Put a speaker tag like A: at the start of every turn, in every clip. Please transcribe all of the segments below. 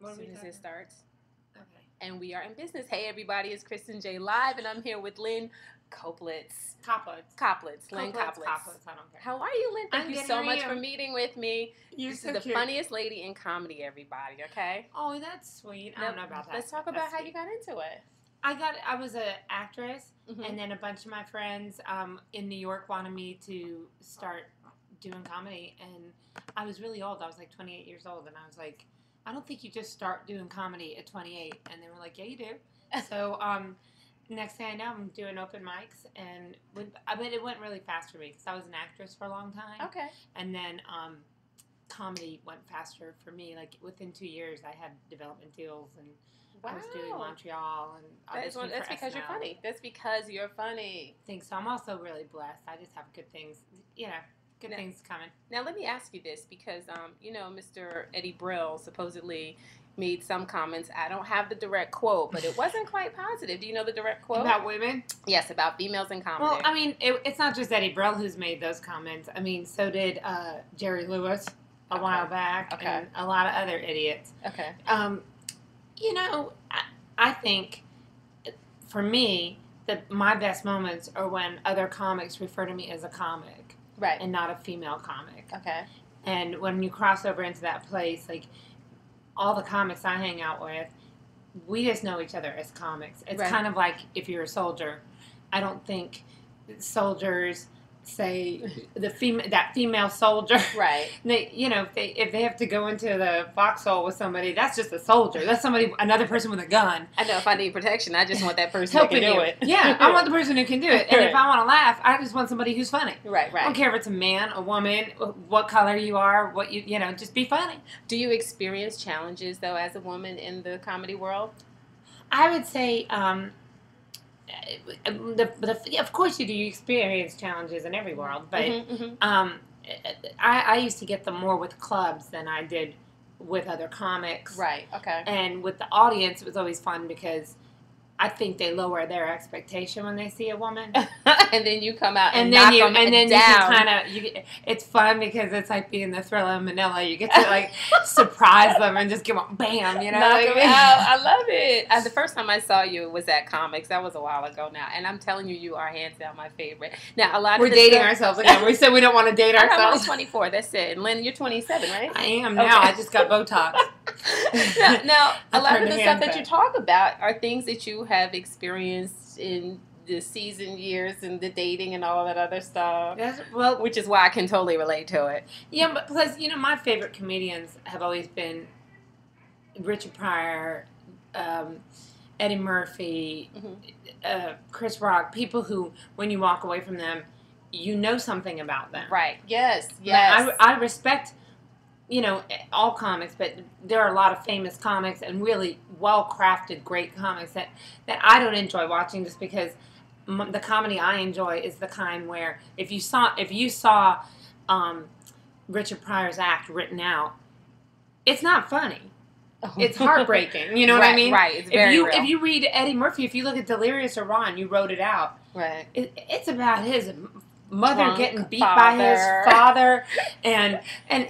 A: As soon as it starts.
B: Okay.
A: And we are in business. Hey, everybody, it's Kristen J Live, and I'm here with Lynne Koplitz. Lynne Koplitz.
B: I don't care.
A: How are you, Lynne? Thank you so much for meeting with me.
B: You're
A: this
B: so
A: is the
B: cute.
A: funniest lady in comedy, everybody, okay?
B: Oh, that's sweet. I don't know about that.
A: Let's talk about how you got into it.
B: I was an actress, and then a bunch of my friends in New York wanted me to start doing comedy, and I was really old. I was like 28 years old, and I was like, I don't think you just start doing comedy at 28. And they were like, yeah, you do. So next thing I know, I'm doing open mics, and it went really fast for me because I was an actress for a long time.
A: Okay.
B: And then comedy went faster for me. Like within 2 years, I had development deals, and I was doing Montreal, and
A: that's because you're funny. That's because you're funny.
B: I think so. I'm also really blessed. I just have good things, good things coming.
A: Now let me ask you this, because Mr. Eddie Brill supposedly made some comments. I don't have the direct quote, but it wasn't quite positive. Do you know the direct quote?
B: About women?
A: Yes, about females in comedy.
B: Well, I mean, it's not just Eddie Brill who's made those comments. I mean, so did Jerry Lewis a while back, and a lot of other idiots.
A: Okay.
B: I think for me, my best moments are when other comics refer to me as a comic.
A: Right.
B: And not a female comic.
A: Okay.
B: And when you cross over into that place, like all the comics I hang out with, we just know each other as comics. It's kind of like if you're a soldier. I don't think soldiers say that female soldier.
A: Right.
B: If they have to go into the foxhole with somebody, that's just a soldier. That's another person with a gun.
A: I know if I need protection, I just want that person who can do it.
B: Yeah, I want the person who can do it. And if I want to laugh, I just want somebody who's funny.
A: Right.
B: I don't care if it's a man, a woman, what color you are, just be funny.
A: Do you experience challenges, though, as a woman in the comedy world?
B: I would say, of course you do. You experience challenges in every world, but I used to get them more with clubs than I did with other comics.
A: Right. Okay.
B: And with the audience, it was always fun because I think they lower their expectation when they see a woman,
A: and then you come out and
B: then
A: knock them down.
B: You can kind of it's fun because it's like being the Thriller in Manila. You get to like surprise them and just give them bam,
A: knock them out. I love it. The first time I saw you was at Comics. That was a while ago now, and I'm telling you, you are hands down my favorite. Now we're
B: dating ourselves again. We said we don't want to date ourselves.
A: I'm only 24. That's it. And Lynn, you're 27, right?
B: I am now. I just got Botox.
A: now a lot of the stuff that you talk about are things that you have experienced in the season years and the dating and all that other stuff. Which is why I can totally relate to it.
B: Yeah, but plus, my favorite comedians have always been Richard Pryor, Eddie Murphy, Chris Rock, people who, when you walk away from them, you know something about them.
A: Right. Yes.
B: I respect all comics, but there are a lot of famous comics and really well-crafted, great comics that I don't enjoy watching just because the comedy I enjoy is the kind where if you saw Richard Pryor's act written out, it's not funny. It's heartbreaking. You know what I mean?
A: Right. It's very real.
B: If you read Eddie Murphy, if you look at Delirious or Raw and you wrote it out,
A: right,
B: it's about his mother getting beat by his father, and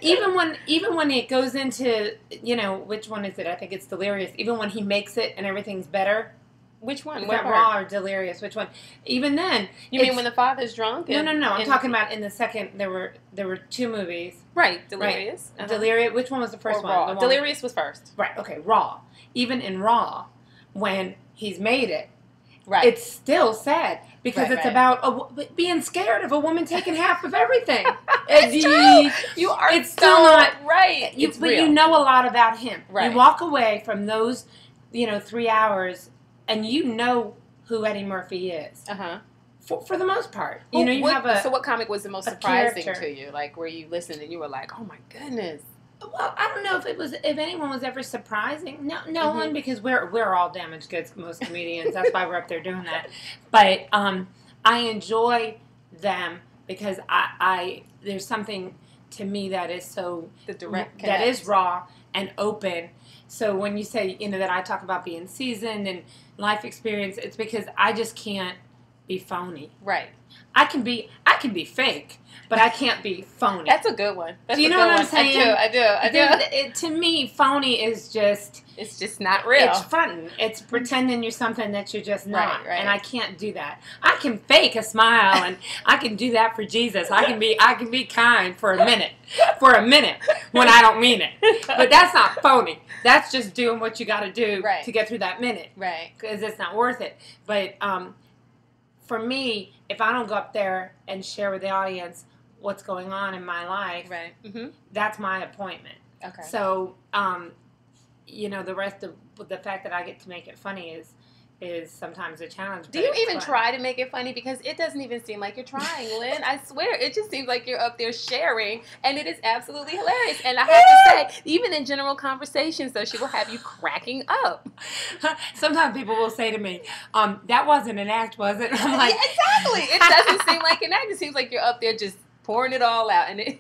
B: even when it goes into which one is it? I think it's Delirious. Even when he makes it and everything's better.
A: Which one?
B: Is that Raw or Delirious? Which one? Even then,
A: you mean when the father's drunk?
B: No. I'm talking about in the second. There were two movies.
A: Right, Delirious.
B: Right. Delirious. Which one was the first one?
A: Raw. Delirious was first.
B: Right. Okay. Raw. Even in Raw, when he's made it.
A: Right.
B: It's still sad because it's about being scared of a woman taking half of everything.
A: It's true. It's still not
B: right. But you know a lot about him.
A: Right.
B: You walk away from those, 3 hours, and you know who Eddie Murphy is. For the most part,
A: So, what comic was the most surprising to you? Like, where you listened and you were like, "Oh my goodness."
B: Well, I don't know if anyone was ever surprising. No one, because we're all damaged goods, most comedians. That's why we're up there doing that. But I enjoy them because I there's something to me that is so that is raw and open. So when you say that I talk about being seasoned and life experience, it's because I just can't be phony.
A: Right.
B: I can be fake, but I can't be phony.
A: That's a good one. That's
B: do you know what I'm saying?
A: I do.
B: To me, phony is just...
A: It's just not real.
B: It's fronting. It's pretending you're something that you're just not.
A: Right.
B: And I can't do that. I can fake a smile, and I can do that for Jesus. I can be kind for a minute. When I don't mean it. But that's not phony. That's just doing what you got to do to get through that minute.
A: Right.
B: Because it's not worth it. But for me, if I don't go up there and share with the audience what's going on in my life, that's my appointment.
A: Okay.
B: So, the rest of the fact that I get to make it funny is sometimes a challenge.
A: Do you even try to make it funny? Because it doesn't even seem like you're trying, Lynn. I swear. It just seems like you're up there sharing, and it is absolutely hilarious. And I have to say, even in general conversations, though, she will have you cracking up.
B: Sometimes people will say to me, that wasn't an act, was it? I'm like,
A: yeah, exactly. It doesn't seem like an act. It seems like you're up there just pouring it all out. And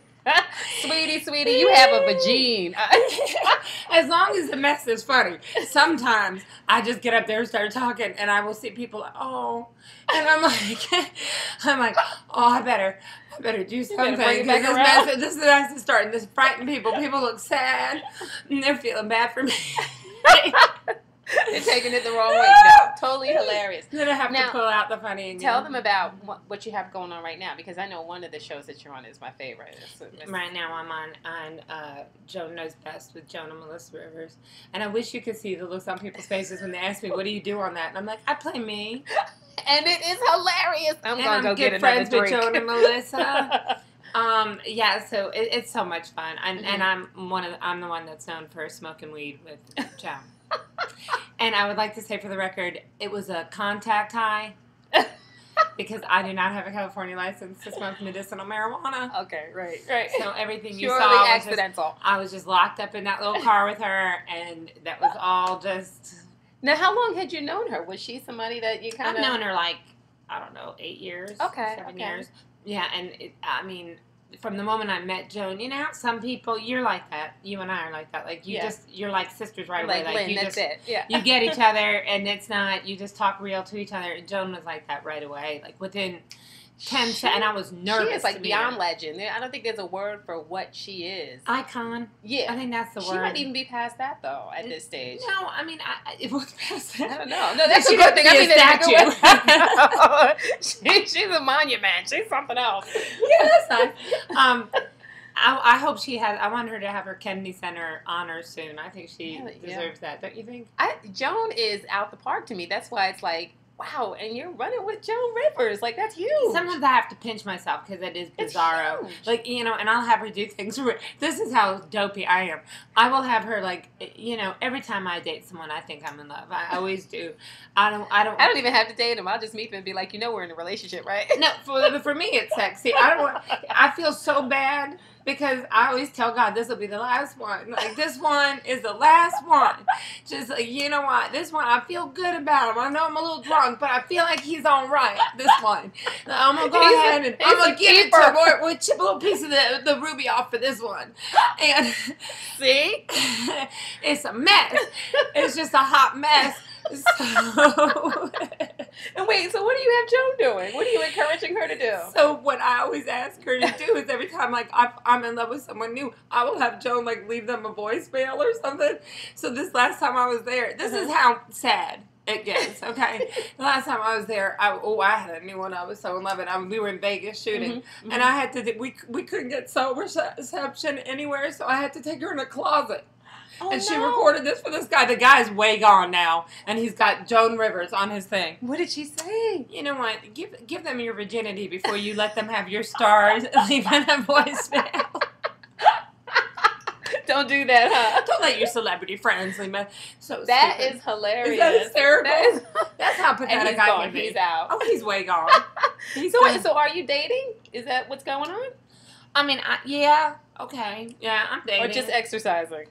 A: sweetie, you have a vagine.
B: As long as the mess is funny. Sometimes I just get up there and start talking, and I will see people like, oh, and I'm like, oh, I better do something. This is starting to frighten people. People look sad, and they're feeling bad for me.
A: They're taking it the wrong way. No, totally hilarious.
B: Then I have to pull out the funny again.
A: Tell them about what you have going on right now, because I know one of the shows that you're on is my favorite.
B: Right now I'm on Joan Knows Best with Joan and Melissa Rivers. And I wish you could see the looks on people's faces when they ask me, what do you do on that? And I'm like, I play me.
A: And it is hilarious. I'm going to go get another drink.
B: Friends with Joan and Melissa. So it's so much fun. And I'm the one that's known for smoking weed with Joan. And I would like to say for the record, it was a contact high because I do not have a California license to smoke medicinal marijuana.
A: Okay, right.
B: So everything you
A: Purely
B: saw was
A: accidental.
B: I was just locked up in that little car with her, and that was all just...
A: Now, how long had you known her? Was she somebody that you kind of...
B: I've known her 8 years.
A: Okay.
B: 7 years. Yeah, and from the moment I met Joan, how some people, you're like that. You and I are like that. Like, you're like sisters right away.
A: Like Lynn, that's it. Yeah.
B: You get each other, and it's not, you just talk real to each other. Joan was like that right away. Like, within 10 seconds, and I was nervous.
A: She is like beyond legend. I don't think there's a word for what she is.
B: Icon.
A: Yeah.
B: I think that's the word.
A: She might even be past that, though, at this stage.
B: No, I mean, it was past that.
A: I don't know. No, that's a good thing. I mean, statue. She's a monument. She's something else.
B: Yeah, that's nice. I hope she has. I want her to have her Kennedy Center honors soon. I think she deserves that. Don't you think?
A: Joan is out the park to me. That's why it's like, wow, and you're running with Joan Rivers. Like, that's huge.
B: Sometimes I have to pinch myself because it is bizarro. Like, and I'll have her do things. This is how dopey I am. I will have her, every time I date someone, I think I'm in love. I always do. I don't
A: even have to date them. I'll just meet them and be like, we're in a relationship, right?
B: No, for me, it's sexy. I feel so bad. Because I always tell God, this will be the last one. Like, this one is the last one. Just like, you know what? This one, I feel good about him. I know I'm a little drunk, but I feel like he's all right. This one. I'm going to go ahead and I'm going to give it to him. We'll chip a little piece of the ruby off for this one. And
A: see?
B: It's a mess. It's just a hot mess. So...
A: And wait, so what do you have Joan doing? What are you encouraging her to do?
B: So what I always ask her to do is every time I'm in love with someone new, I will have Joan leave them a voicemail or something. So this last time I was there, this is how sad it gets, okay? The last time I was there, I had a new one. I was so in love, and we were in Vegas shooting, and I had to. We couldn't get cell reception anywhere, so I had to take her in a closet. And she recorded this for this guy. The guy's way gone now, and he's got Joan Rivers on his thing.
A: What did she say?
B: You know what? Give them your virginity before you let them have your stars leaving a voicemail.
A: Don't do that, huh?
B: Don't let your celebrity friends leave me. So
A: that
B: stupid.
A: Is hilarious.
B: Is that hysterical? That's how pathetic I can be.
A: He's out.
B: Oh, he's way gone.
A: So are you dating? Is that what's going on?
B: I mean, yeah. Okay. Yeah, I'm dating.
A: Or just exercising?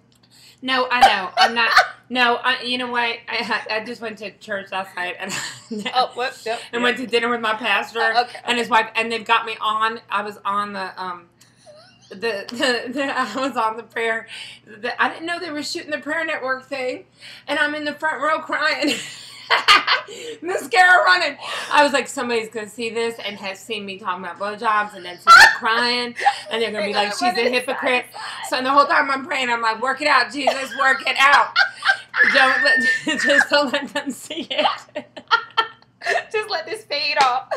B: No, I know. I'm not. No, you know what? I just went to church last night and went to dinner with my pastor and his wife, and they've got me on. I was on I was on the prayer. I didn't know they were shooting the Prayer Network thing, and I'm in the front row crying. Mascara running. I was like, somebody's going to see this and has seen me talking about blowjobs and then see me crying. And they're going to be like, she's a hypocrite. So the whole time I'm praying, I'm like, work it out, Jesus, work it out. Just don't let them see it.
A: Just let this fade off.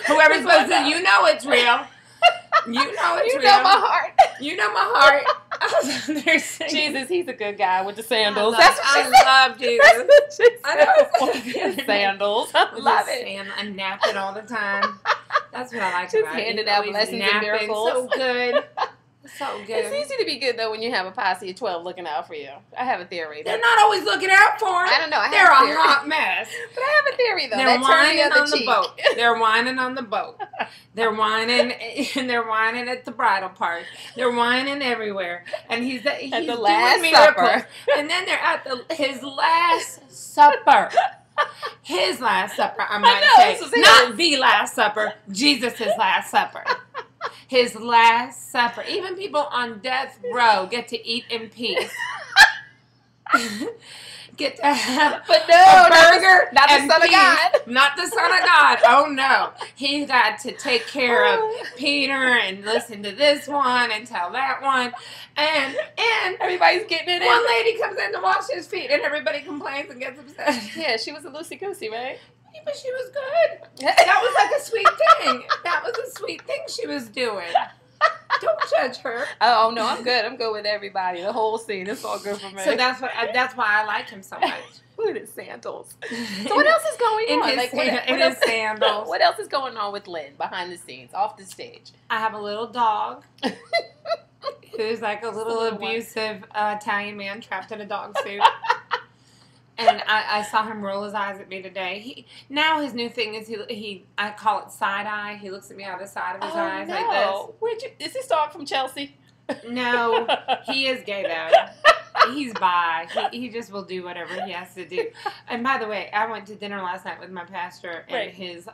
B: Whoever's supposed to, you know it's real. You know it's real.
A: You know my heart.
B: You know my heart.
A: Jesus, he's a good guy with the sandals.
B: I love Jesus.
A: I know. Sandals. I love it.
B: I'm napping all the time. That's what I like
A: just
B: about it.
A: Just handing out blessings and miracles.
B: So good. So good.
A: It's easy to be good, though, when you have a posse of 12 looking out for you. I have a theory.
B: They're not always looking out for them.
A: I don't know.
B: They're a hot mess.
A: But I have a theory, though.
B: They're whining on the boat. They're whining on the boat. They're whining, and they're whining at the bridal party. They're whining everywhere. And he's
A: at the
B: doing
A: Last
B: miracles.
A: Supper.
B: And then they're at his Last Supper. His Last Supper, I might say. Not the Last Supper. Jesus' Last Supper. His Last Supper. Even people on death row get to eat in peace. Get to have a burger
A: not the Son of God.
B: Not the Son of God. Oh, no. He got to take care of Peter and listen to this one and tell that one. And
A: everybody's getting it in.
B: One lady comes in to wash his feet and everybody complains and gets upset.
A: Yeah, she was a loosey-goosey, right?
B: Yeah, but she was good. That was like a sweet thing. That was a sweet thing she was doing. Don't judge her.
A: Oh no, I'm good. I'm good with everybody. The whole scene, it's all good for me.
B: So that's why I like him so much.
A: Look at his sandals. So what else is going on?
B: In his sandals.
A: What else is going on with Lynne behind the scenes, off the stage?
B: I have a little dog who's like a little abusive Italian man trapped in a dog suit. And I saw him roll his eyes at me today. Now his new thing is I call it side eye. He looks at me out of the side of his eyes like this.
A: Is this dog from Chelsea?
B: No, he is gay though. He's bi. He just will do whatever he has to do. And by the way, I went to dinner last night with my pastor and his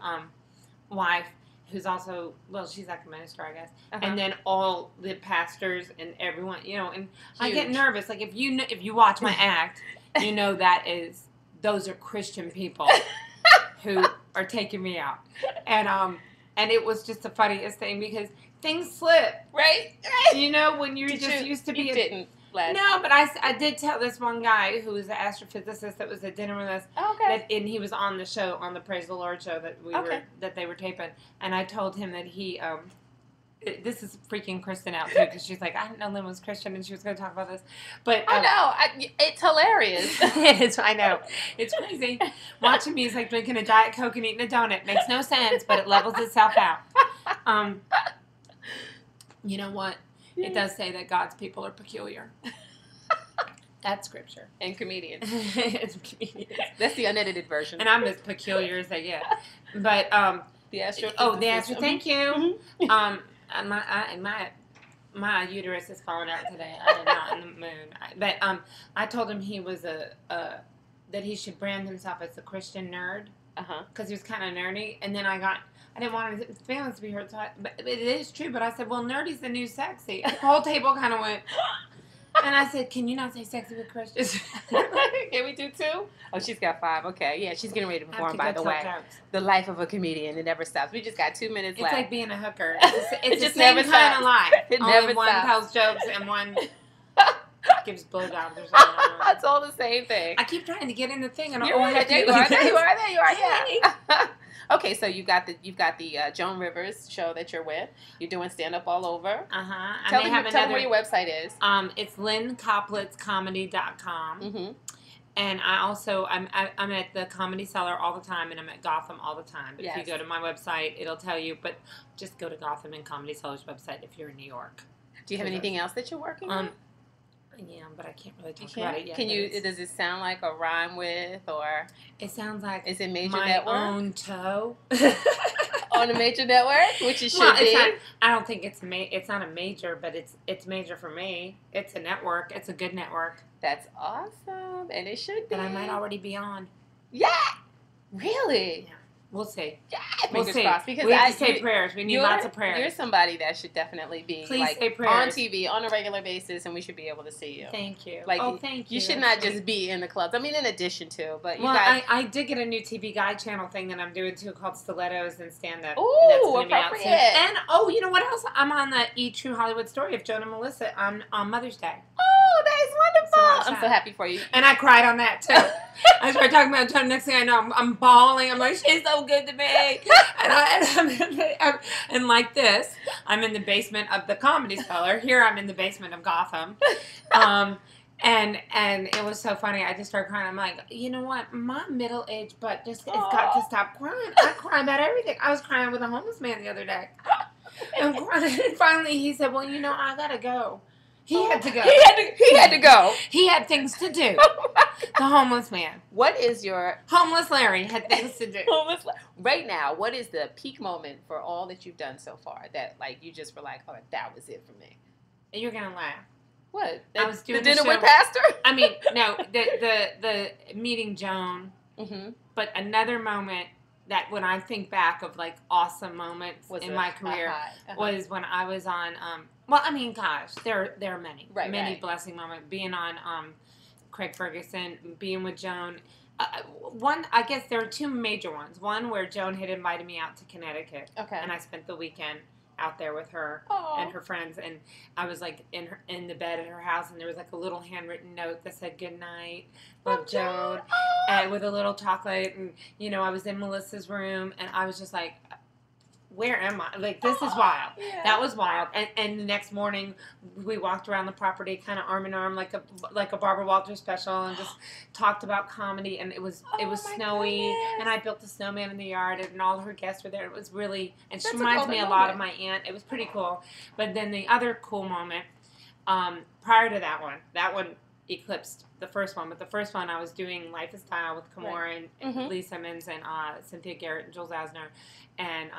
B: wife, who's also, well, she's like a minister, I guess. Uh-huh. And then all the pastors and everyone, and huge. I get nervous. Like if you watch my act. You know those are Christian people who are taking me out. And it was just the funniest thing because things slip.
A: Right?
B: When you're used to be
A: didn't.
B: No, but I did tell this one guy who was an astrophysicist that was at dinner with us.
A: Okay.
B: And he was on the show, on the Praise the Lord show that they were taping. And I told him that he this is freaking Kristen out too because she's like, I didn't know Lynne was Christian and she was going to talk about this. But
A: I know it's hilarious.
B: It is. I know it's crazy. Watching me is like drinking a Diet Coke and eating a donut. Makes no sense, but it levels itself out. You know what? It does say that God's people are peculiar. That's scripture.
A: And comedians.
B: It's comedians.
A: That's the unedited version.
B: And I'm as peculiar as they get. But
A: the astro.
B: Oh, the astro. Thank you.
A: Mm-hmm.
B: My uterus is falling out today. I am not in the mood. But I told him he was that he should brand himself as a Christian nerd. Because he was kind of nerdy. And then I didn't want his feelings to be hurt. But it is true. But I said, well, nerdy's the new sexy. The whole table kind of went. And I said, can you not say sexy with Christians?
A: Can we do 2? Oh, she's got 5. Okay. Yeah, she's getting ready to perform, by the way. The life of a comedian. It never stops. We just got 2 minutes left.
B: It's like being a hooker. It's just the same kind of life.
A: It
B: Only
A: never
B: one
A: stops.
B: tells jokes and one gives blowjobs or something.
A: It's all the same thing.
B: I keep trying to get in the thing. And
A: There you are. Yeah. Okay, so you've got the Joan Rivers show that you're with. You're doing stand-up all over. Tell them where your website is.
B: It's LynneKoplitzComedy.com.
A: Mm-hmm.
B: And I also, I'm at the Comedy Cellar all the time, and I'm at Gotham all the time. But if you go to my website, it'll tell you. But just go to Gotham and Comedy Cellar's website if you're in New York.
A: Do you have anything else that you're working on?
B: Yeah, but I can't really talk about it yet.
A: Does it sound like a rhyme with, or?
B: It sounds like
A: is it major
B: my
A: network?
B: Own toe.
A: On a major network, which it should be.
B: I don't think it's not a major, but it's major for me. It's a network. It's a good network.
A: That's awesome, and it should be.
B: But I might already be on.
A: Yeah. Really?
B: Yeah. We'll see.
A: Yeah, fingers crossed. Because
B: we have to say prayers. We need lots of prayers.
A: You're somebody that should definitely be on TV on a regular basis, and we should be able to see you.
B: Thank you.
A: Thank you. You should not just be in the clubs. I mean, in addition to, but you
B: guys. I did get a new TV Guide channel thing that I'm doing too called Stilettos and Stand Up.
A: Ooh, appropriate.
B: And you know what else? I'm on the E! True Hollywood Story of Joan and Melissa on Mother's Day.
A: Oh, that is wonderful. I'm so happy for you.
B: And I cried on that too. I started talking about Joan. Next thing I know, I'm bawling. I'm like, she's so good to me. And like this, I'm in the basement of the Comedy Cellar. Here I'm in the basement of Gotham. And it was so funny. I just started crying. I'm like, you know what? My middle-aged butt just has got to stop crying. I cry about everything. I was crying with a homeless man the other day. And finally he said, well, you know, I got to go. He had to go.
A: He had to go.
B: He had things to do. The homeless man.
A: What is your...
B: Homeless Larry had things to do.
A: Right now, what is the peak moment for all that you've done so far that, like, you just were like, oh, that was it for me?
B: You're going to laugh.
A: What?
B: I was doing
A: the dinner with Pastor?
B: I mean, no, the meeting Joan.
A: Mm-hmm.
B: But another moment that when I think back of, like, awesome moments in my career was when I was on... well, I mean, gosh, there are many. Many blessing moments. Being on Craig Ferguson, being with Joan. One, I guess there are two major ones. One where Joan had invited me out to Connecticut.
A: Okay.
B: And I spent the weekend out there with her and her friends. And I was, like, in the bed at her house, and there was, like, a little handwritten note that said, good night, love Joan. And with a little chocolate. And, you know, I was in Melissa's room, and I was just like... where am I? Like, this is wild. Yeah. That was wild. And the next morning, we walked around the property kind of arm in arm like a Barbara Walters special and just talked about comedy. And it was snowy. Goodness. And I built a snowman in the yard, and all her guests were there. It was really... And she reminds me a lot of my aunt. It was pretty cool. But then the other cool moment, prior to that one eclipsed the first one. But the first one, I was doing Life is Style with Kimora and Lee Simmons and Cynthia Garrett and Jules Asner. And...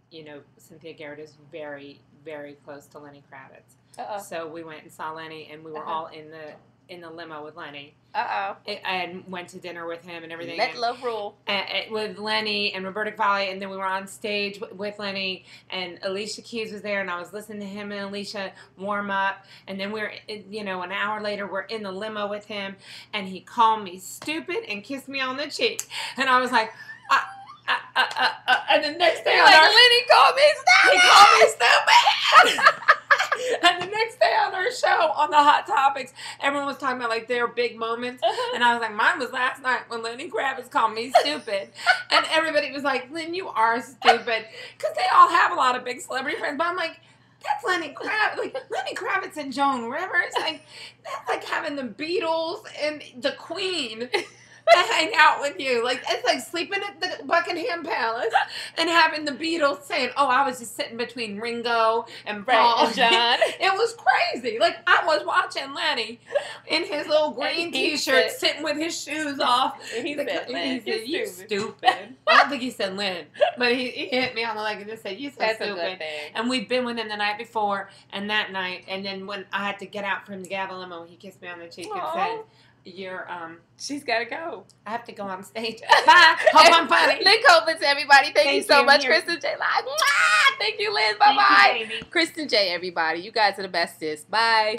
B: you know, Cynthia Garrett is very, very close to Lenny Kravitz. So we went and saw Lenny, and we were all in the limo with Lenny. And went to dinner with him and everything.
A: Let love rule.
B: And with Lenny and Roberta Cavalli, and then we were on stage with Lenny, and Alicia Keys was there, and I was listening to him and Alicia warm up, and then we're, you know, an hour later, we're in the limo with him, and he called me stupid and kissed me on the cheek. And I was like... and the next day
A: Lenny called me stupid.
B: He called me stupid. And the next day on our show, on the Hot Topics, everyone was talking about, like, their big moments. And I was like, mine was last night when Lenny Kravitz called me stupid. And everybody was like, Lynn, you are stupid. Because they all have a lot of big celebrity friends. But I'm like, that's Lenny Kravitz. Like, Lenny Kravitz and Joan Rivers. Like, that's like having the Beatles and the Queen to hang out with you. Like, it's like sleeping at the Buckingham Palace and having the Beatles saying, oh, I was just sitting between Ringo and Paul.
A: And John.
B: It was crazy. Like, I was watching Lenny in his little green t-shirt sitting with his shoes off.
A: And he said, Lynn,
B: you stupid. I don't think he said Lynn, but he hit me on the leg and just said, you so stupid. A good thing. And we'd been with him the night before and that night, and then when I had to get out from the Gavin limo, he kissed me on the cheek and said,
A: she's got to go.
B: I have to go on stage. Bye. Hope I'm funny.
A: Lynne Koplitz, everybody. Thank you so much, Kristen J. Live. Thank you, Liz. Bye-bye. Kristen J, everybody. You guys are the bestest. Bye.